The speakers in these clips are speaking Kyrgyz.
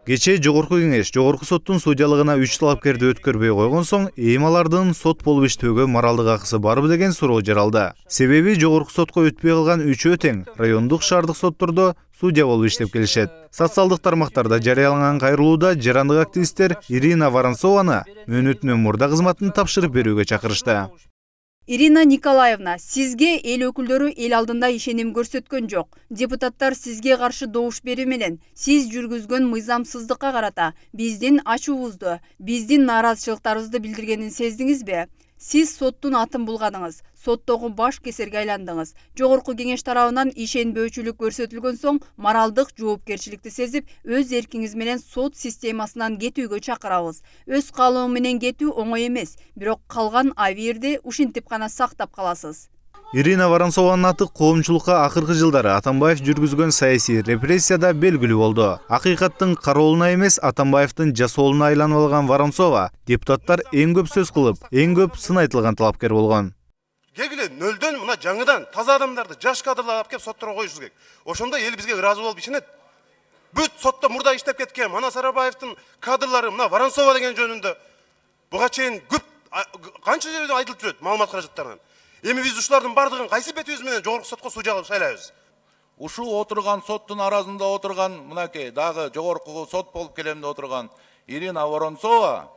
Кечээ Жогорку Кеңеш Жогорку соттун судьялыгына 3 талапкерди өткөрбөй койгон соң, эми алардын сот болуп иштөөгө моралдык акысы барбы деген суроо жаралды. Себеби Жогорку сотко өтпөй калган 3 тең райондук шаардык соттордо судья болуп иштеп келишет. Социалдык тармактарда жарыяланган кайрылууда жарандык активисттер Ирина Воронцованы мөөнөтүнөн мурда кызматын тапшырып берүүгө чакырышты. Ирина Николаевна, сизге эл өкүлдөрү эл алдында ишеним көрсөткөн жок. Депутаттар сизге каршы добуш берүү менен сиз жүргүзгөн мыйзамсыздыкка карата биздин ачуубузду, биздин нааразычылыктарыбызды билдиргенин сездиңизби? Сиз соттун атын булгадыңыз, соттогу баш кесерге айландыңыз. Жогорку Кеңеш тарабынан ишенбөөчүлүк көрсөтүлгөн соң, моралдык жоопкерчиликти сезип, өз эркиңиз менен сот системасынан кетүүгө чакырабыз. Өз каалоо менен кетүү оңой эмес, бирок калган абийирди ушинтип гана сактап каласыз. Ирина Воронцованын аты коомчулукка акыркы жылдары Атамбаев жүргүзгөн саясий репрессияда белгилүү болду. Акыйкаттын кароолуна эмес, Атамбаевдин жасоолуна айланып алган Воронцова депутаттар эң көп сөз кылып, эң көп сын айтылган талапкер болгон. Келгиле нөлдөн мына жаңыдан таза адамдарды, жаш кадрлар алып келип сотторго коюш керек. Ошондо эл бизге ыраазы болуп ишенет. Бүт сотто мурда иштеп кеткен Манас Арабаевдин кадрлары мына Воронцова деген жөнүндө буга чейин көп канча жерде айтылып жүрөт маалымат каражаттарынан. Эми биз ушулардын бардыгын кайсы бетибиз менен жогорку сотко судья кылып шайлайбыз? Ушул отурган соттун аразында отурган мынакей дагы жогорку сот болуп келемде отурган Ирина Воронцова,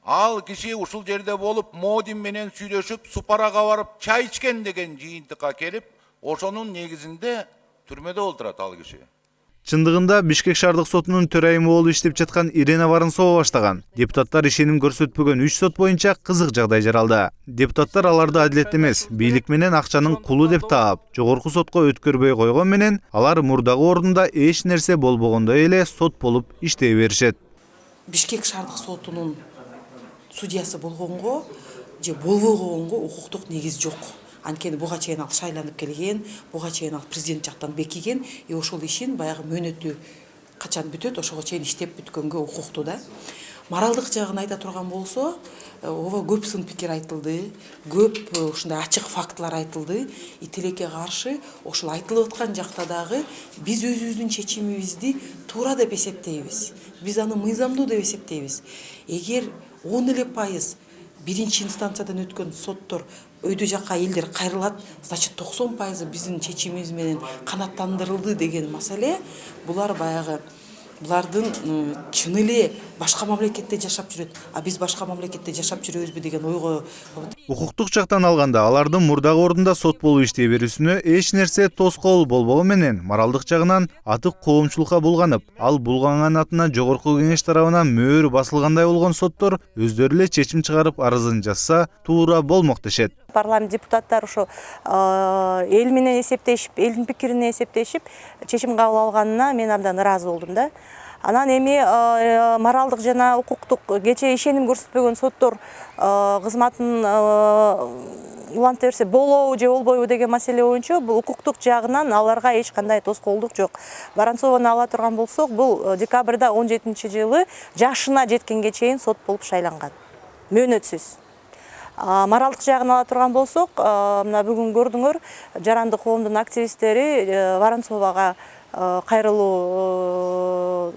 ал киши ушул жерде болуп Модин менен сүйлөшүп, Супарага барып чай ичкен деген жыйынтыкка келип, ошонун негизинде түрмөдө отурат ал киши. Чындыгында Бишкек шаардык сотунун төрайымы болуп иштеп жаткан Ирина Воронцова баштаган. Депутаттар ишеним көрсөтпөгөн 3 сот боюнча кызык жагдай жаралды. Депутаттар аларды адилет эмес, бийлик менен акчанын кулу деп таап, жогорку сотко өткөрбөй койгон менен алар мурдагы ордунда эч нерсе болбогондой эле сот болуп иштей беришет. Бишкек шаардык сотунун судьясы болгонго же болбой койгонго укуктук негиз жок. Анткени буга чейин ал шайланып келген, буга чейин ал президент жактан бекиген, ошол ишин баягы мөөнөтү качан бүтөт, ошого чейин иштеп бүткөнгө укуктуу да. Моралдык жагын айта турган болсо, ооба көп сын пикир айтылды, көп ушундай ачык фактылар айтылды. Тилекке каршы ошол айтылып аткан жакта дагы биз өзүбүздүн чечимибизди туура деп эсептейбиз. Биз аны мыйзамдуу деп эсептейбиз. Эгер 10% биринчи инстанциядан өткөн соттор өйдө жакка элдер кайрылат, значит 90% биздин чечимибиз менен канааттандырылды деген маселе. Булар баягы булардын чын эле башка мамлекетте жашап жүрөт, а биз башка мамлекетте жашап жүрөбүзбү деген ойго. Укуктук жактан алганда алардын мурдагы ордунда сот болуп иштей берүүсүнө эч нерсе тоскоол болбогон менен моралдык жагынан аты коомчулукка булганып, ал булганган атына Жогорку Кеңеш тарабынан мөөр басылгандай болгон соттор өздөрү эле чечим чыгарып арызын жазса туура болмок дешет. Парламент депутаттары ошо эл менен эсептешип, элдин пикирине эсептешип, чечим кабыл алганына мен абдан ыраазы болдум да. Анан эми моралдык жана укуктук кечээ ишеним көрсөтпөгөн соттор кызматын уланта берсе болобу же болбойбу деген маселе боюнча бул укуктук жагынан аларга эч кандай тоскоолдук жок. Воронцованы ала турган болсок, бул декабрда 17-жылы жашына жеткенге чейин сот болуп шайланган. Мөөнөтсүз. Моралдык жагын ала турган болсок, мына бүгүн көрдүңөр, жарандык коомдун активисттери Воронцовага кайрылуу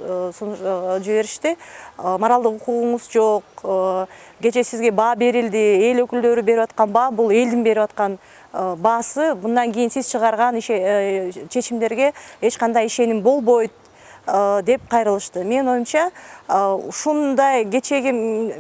жиберишти. Моралдык укугуңуз жок, кечээ сизге баа берилди, эл өкүлдөрү берип аткан баа, бул элдин берип аткан баасы, мындан кийин сиз чыгарган чечимдерге эч кандай ишеним болбойт деп кайрылышты. Мен оюмча, ушундай кечеги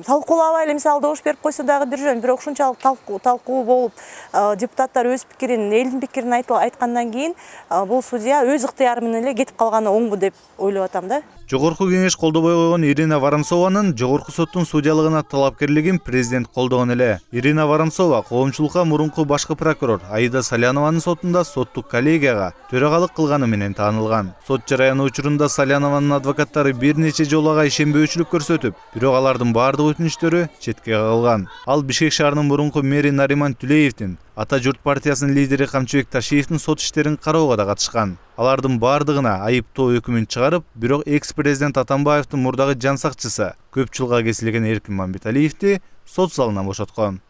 талкуулабай эле мисалы добуш берип койсо дагы бир жөн, бирок ушунчалык талкуу болуп, депутаттар өз пикирин, элдин пикирин айткандан кийин бул судья өз ыктыяры менен эле кетип калганы оңбу деп ойлоп атам да. Жогорку Кеңеш колдобой койгон Ирина Воронцованын жогорку соттун судьялыгына талапкерлигин президент колдогон эле. Ирина Воронцова коомчулукка мурунку башкы прокурор Аида Салянованын сотунда соттук коллегияга төрагалык кылганы менен таанылган. Сот жараяны учурунда Салянованын адвокаттары бир нече жолу ага ишенбөөчүлүк көрсөтүп, бирок алардын бардык өтүнүчтөрү четке кагылган. Ал Бишкек шаарынын мурунку мэри Нариман Түлеевдин, Ата журт партиясынын лидери Камчыбек Ташиевдин сот иштерин кароого да катышкан. Алардын бардыгына айыптоо өкүмүн чыгарып, бирок экс-президент Атамбаевдин мурдагы жан сакчысы, көп жылга кесилген Эркин Мамбеталиевди сот залынан бошоткон.